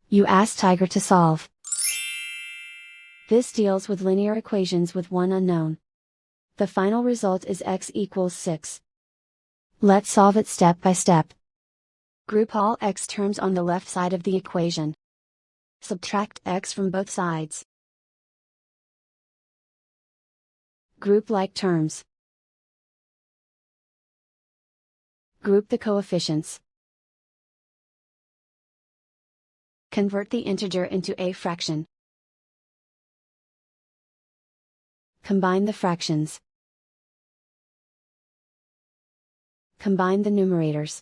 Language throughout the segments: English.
You ask Tiger to solve. This deals with linear equations with one unknown. The final result is x equals 6. Let's solve it step by step. Group all x terms on the left side of the equation. Subtract x from both sides. Group like terms. Group the coefficients. Convert the integer into a fraction. Combine the fractions. Combine the numerators.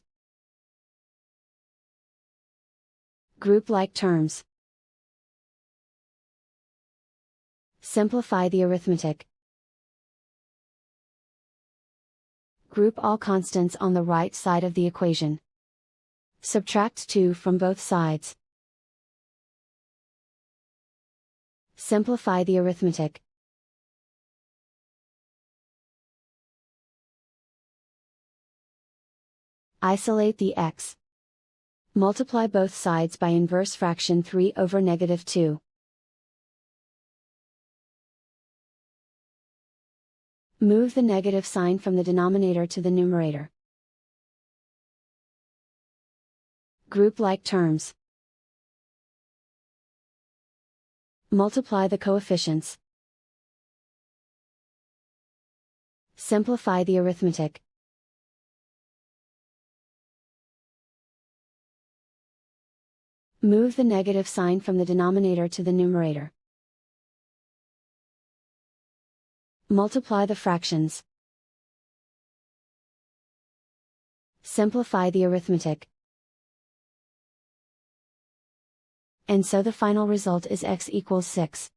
Group like terms. Simplify the arithmetic. Group all constants on the right side of the equation. Subtract 2 from both sides. Simplify the arithmetic. Isolate the x. Multiply both sides by inverse fraction 3 over -2. Move the negative sign from the denominator to the numerator. Group like terms. Multiply the coefficients. Simplify the arithmetic. Move the negative sign from the denominator to the numerator. Multiply the fractions. Simplify the arithmetic. And so the final result is x equals 6.